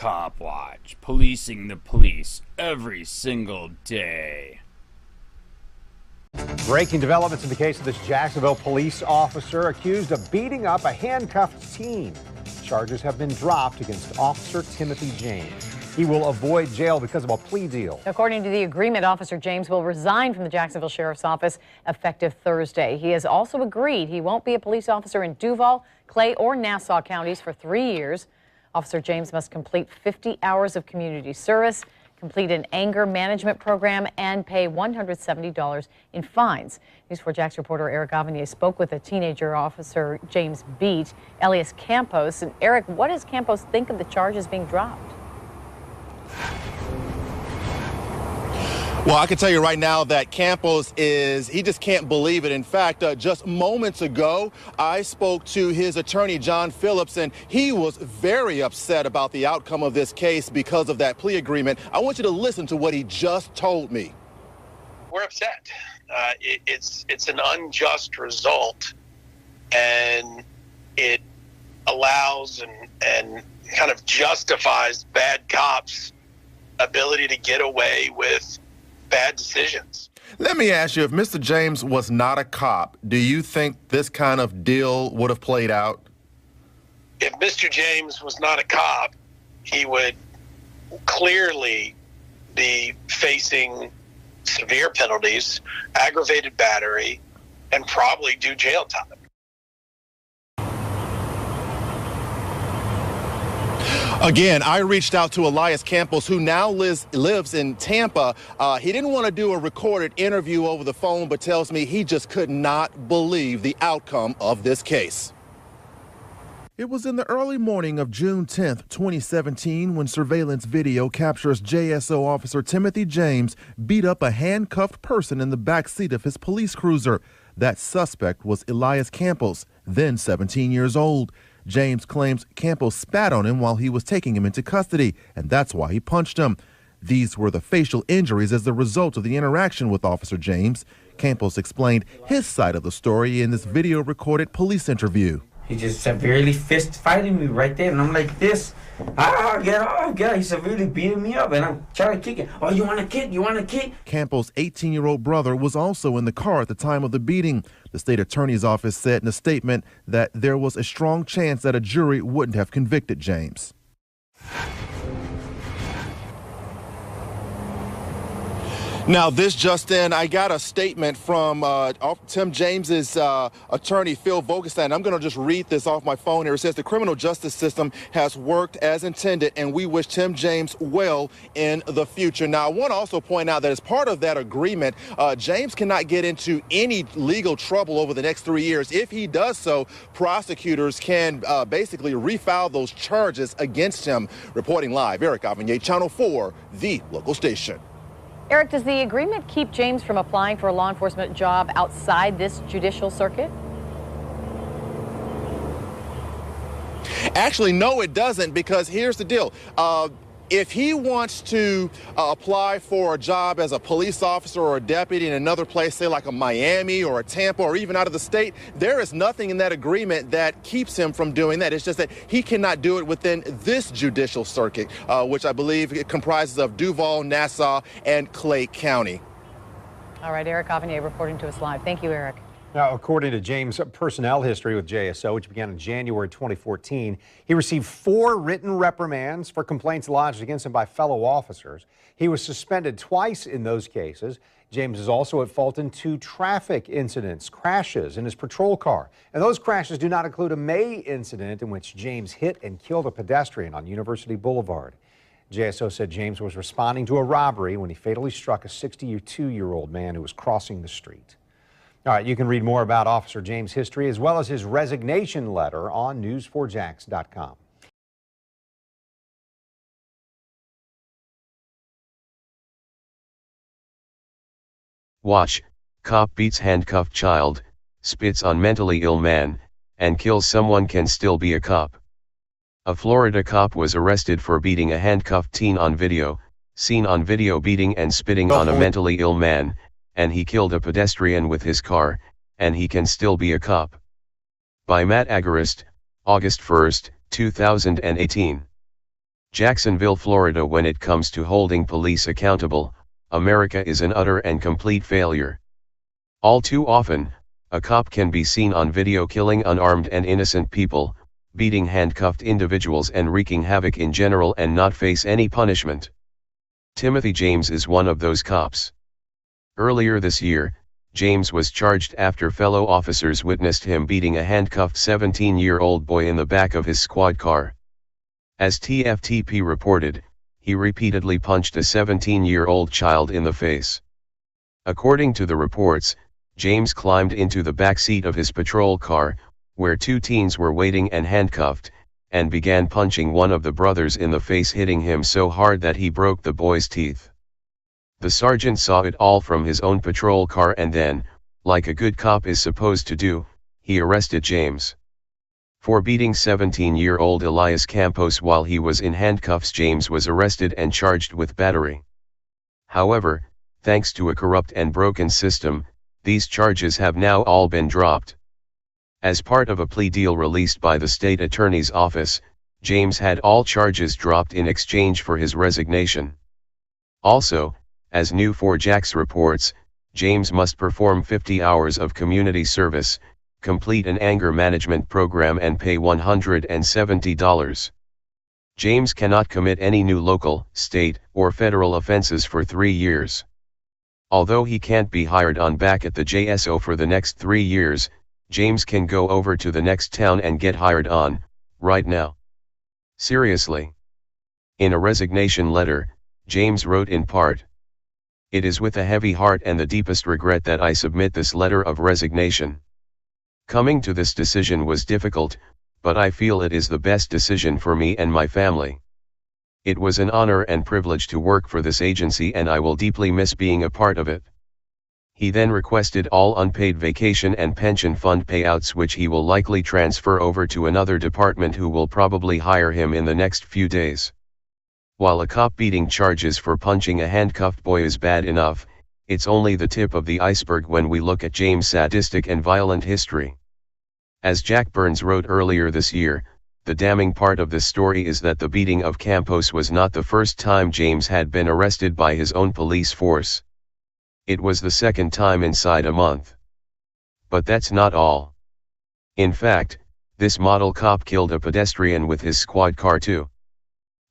COPWATCH, policing the police every single day. Breaking developments in the case of this Jacksonville police officer accused of beating up a handcuffed teen. Charges have been dropped against Officer Timothy James. He will avoid jail because of a plea deal. According to the agreement, Officer James will resign from the Jacksonville Sheriff's Office effective Thursday. He has also agreed he won't be a police officer in Duval, Clay, or Nassau counties for 3 years. Officer James must complete 50 hours of community service, complete an anger management program, and pay $170 in fines. News 4 Jax reporter Eric Avanier spoke with a teenager Officer James beat, Elias Campos. And Eric, what does Campos think of the charges being dropped? Well, I can tell you right now that Campos he just can't believe it. In fact, just moments ago, I spoke to his attorney, John Phillips, and he was very upset about the outcome of this case because of that plea agreement. I want you to listen to what he just told me. We're upset. It's an unjust result, and it allows and kind of justifies bad cops' ability to get away with bad decisions. Let me ask you, if Mr. James was not a cop, do you think this kind of deal would have played out? If Mr. James was not a cop, he would clearly be facing severe penalties, aggravated battery, and probably do jail time. Again, I reached out to Elias Campos, who now lives in Tampa. He didn't want to do a recorded interview over the phone, but tells me he just could not believe the outcome of this case. It was in the early morning of June 10th, 2017, when surveillance video captures JSO officer Timothy James beat up a handcuffed person in the back seat of his police cruiser. That suspect was Elias Campos, then 17 years old. James claims Campos spat on him while he was taking him into custody, and that's why he punched him. These were the facial injuries as the result of the interaction with Officer James. Campos explained his side of the story in this video-recorded police interview. He just severely fist fighting me right there, and I'm like this. Get off, get off. He's severely beating me up, and I'm trying to kick him. Oh, you want to kick? You want to kick? Campos' 18-year-old brother was also in the car at the time of the beating. The state attorney's office said in a statement that there was a strong chance that a jury wouldn't have convicted James. Now, this just in, I got a statement from Tim James's attorney, Phil Vogelstein. I'm going to just read this off my phone here. It says the criminal justice system has worked as intended, and we wish Tim James well in the future. Now, I want to also point out that as part of that agreement, James cannot get into any legal trouble over the next 3 years. If he does so, prosecutors can basically refile those charges against him. Reporting live, Eric Avanier, Channel 4, the local station. Eric, does the agreement keep James from applying for a law enforcement job outside this judicial circuit? Actually, no, it doesn't, because here's the deal. If he wants to apply for a job as a police officer or a deputy in another place, say like a Miami or a Tampa or even out of the state, there is nothing in that agreement that keeps him from doing that. It's just that he cannot do it within this judicial circuit, which I believe it comprises of Duval, Nassau, and Clay County. All right, Eric Avanier reporting to us live. Thank you, Eric. Now, according to James' personnel history with JSO, which began in January 2014, he received 4 written reprimands for complaints lodged against him by fellow officers. He was suspended twice in those cases. James is also at fault in 2 traffic incidents, crashes in his patrol car. And those crashes do not include a May incident in which James hit and killed a pedestrian on University Boulevard. JSO said James was responding to a robbery when he fatally struck a 62-year-old man who was crossing the street. All right, you can read more about Officer James' history as well as his resignation letter on news4jax.com. Watch, cop beats handcuffed child, spits on mentally ill man, and kills someone can still be a cop. A Florida cop was arrested for beating a handcuffed teen on video, seen on video beating and spitting on a mentally ill man, and he killed a pedestrian with his car, and he can still be a cop. By Matt Agarist, August 1, 2018. Jacksonville, Florida. When it comes to holding police accountable, America is an utter and complete failure. All too often, a cop can be seen on video killing unarmed and innocent people, beating handcuffed individuals and wreaking havoc in general and not face any punishment. Timothy James is one of those cops. Earlier this year, James was charged after fellow officers witnessed him beating a handcuffed 17-year-old boy in the back of his squad car. As TFTP reported, he repeatedly punched a 17-year-old child in the face. According to the reports, James climbed into the back seat of his patrol car, where two teens were waiting and handcuffed, and began punching one of the brothers in the face, hitting him so hard that he broke the boy's teeth. The sergeant saw it all from his own patrol car and then, like a good cop is supposed to do, he arrested James. For beating 17-year-old Elias Campos while he was in handcuffs, James was arrested and charged with battery. However, thanks to a corrupt and broken system, these charges have now all been dropped. As part of a plea deal released by the state attorney's office, James had all charges dropped in exchange for his resignation. Also, as New4Jax reports, James must perform 50 hours of community service, complete an anger management program and pay $170. James cannot commit any new local, state, or federal offenses for 3 years. Although he can't be hired on back at the JSO for the next 3 years, James can go over to the next town and get hired on, right now. Seriously. In a resignation letter, James wrote in part, "It is with a heavy heart and the deepest regret that I submit this letter of resignation. Coming to this decision was difficult, but I feel it is the best decision for me and my family. It was an honor and privilege to work for this agency and I will deeply miss being a part of it." He then requested all unpaid vacation and pension fund payouts, which he will likely transfer over to another department who will probably hire him in the next few days. While a cop beating charges for punching a handcuffed boy is bad enough, it's only the tip of the iceberg when we look at James' sadistic and violent history. As Jack Burns wrote earlier this year, the damning part of this story is that the beating of Campos was not the first time James had been arrested by his own police force. It was the second time inside a month. But that's not all. In fact, this model cop killed a pedestrian with his squad car too.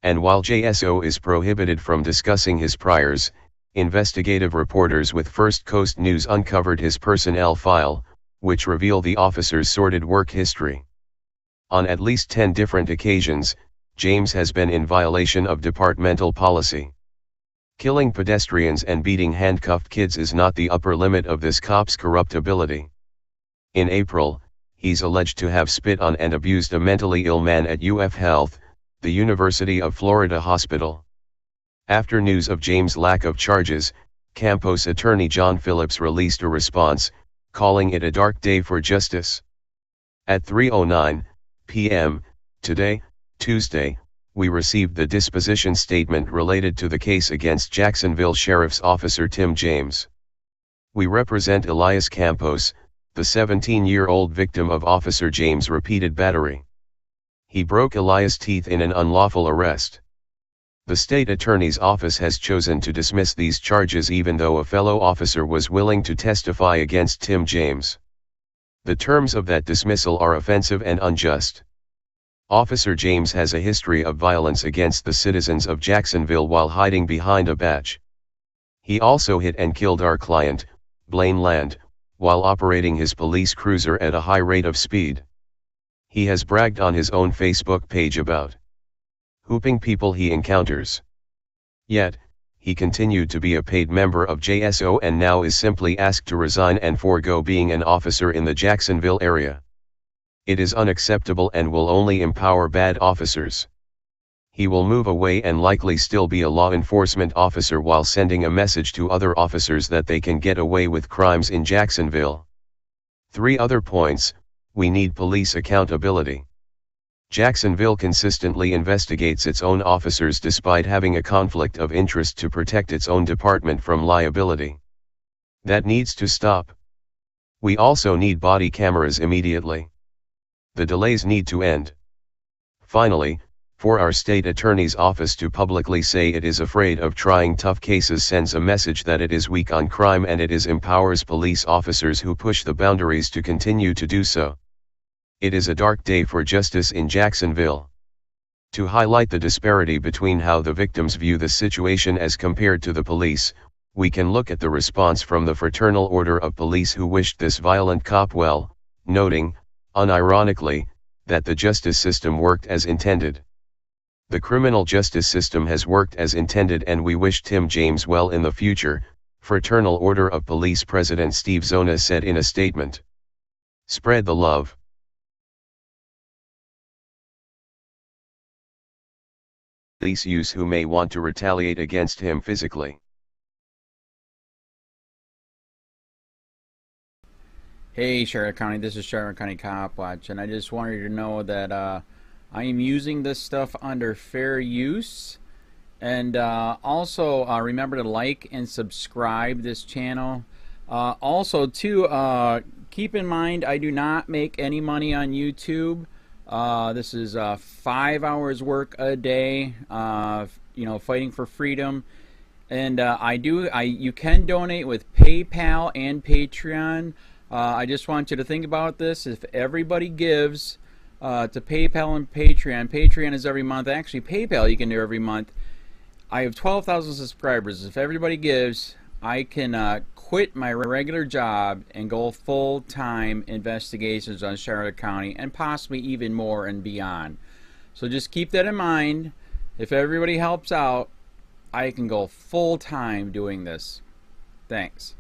And while JSO is prohibited from discussing his priors, investigative reporters with First Coast News uncovered his personnel file, which reveal the officer's sordid work history. On at least 10 different occasions, James has been in violation of departmental policy. Killing pedestrians and beating handcuffed kids is not the upper limit of this cop's corruptibility. In April, he's alleged to have spit on and abused a mentally ill man at UF Health, the University of Florida hospital. After news of James' lack of charges, Campos attorney John Phillips released a response, calling it a dark day for justice. At 3:09 p.m. today, Tuesday, we received the disposition statement related to the case against Jacksonville Sheriff's Officer Tim James. We represent Elias Campos, the 17-year-old victim of Officer James' repeated battery. He broke Elias' teeth in an unlawful arrest. The state attorney's office has chosen to dismiss these charges even though a fellow officer was willing to testify against Tim James. The terms of that dismissal are offensive and unjust. Officer James has a history of violence against the citizens of Jacksonville while hiding behind a badge. He also hit and killed our client, Blaine Land, while operating his police cruiser at a high rate of speed. He has bragged on his own Facebook page about whooping people he encounters. Yet, he continued to be a paid member of JSO and now is simply asked to resign and forego being an officer in the Jacksonville area. It is unacceptable and will only empower bad officers. He will move away and likely still be a law enforcement officer while sending a message to other officers that they can get away with crimes in Jacksonville. 3 other points: we need police accountability. Jacksonville consistently investigates its own officers despite having a conflict of interest to protect its own department from liability. That needs to stop. We also need body cameras immediately. The delays need to end. Finally, For our state attorney's office to publicly say it is afraid of trying tough cases sends a message that it is weak on crime, and it empowers police officers who push the boundaries to continue to do so. It is a dark day for justice in Jacksonville. To highlight the disparity between how the victims view the situation as compared to the police, we can look at the response from the Fraternal Order of Police, who wished this violent cop well, noting, unironically, that the justice system worked as intended. The criminal justice system has worked as intended, and we wish Tim James well in the future, Fraternal Order of Police President Steve Zona said in a statement. Spread the love. Police use who may want to retaliate against him physically. Hey Charlotte County, this is Charlotte County Cop Watch, and I just wanted you to know that I am using this stuff under fair use. And also remember to like and subscribe this channel. Also too, keep in mind I do not make any money on YouTube. This is 5 hours work a day, you know, fighting for freedom. And you can donate with PayPal and Patreon. I just want you to think about this. If everybody gives to PayPal and Patreon, Patreon is every month. Actually, PayPal you can do every month. I have 12,000 subscribers. If everybody gives, I can quit my regular job and go full-time investigations on Charlotte County, and possibly even more and beyond. So just keep that in mind. If everybody helps out, I can go full-time doing this. Thanks.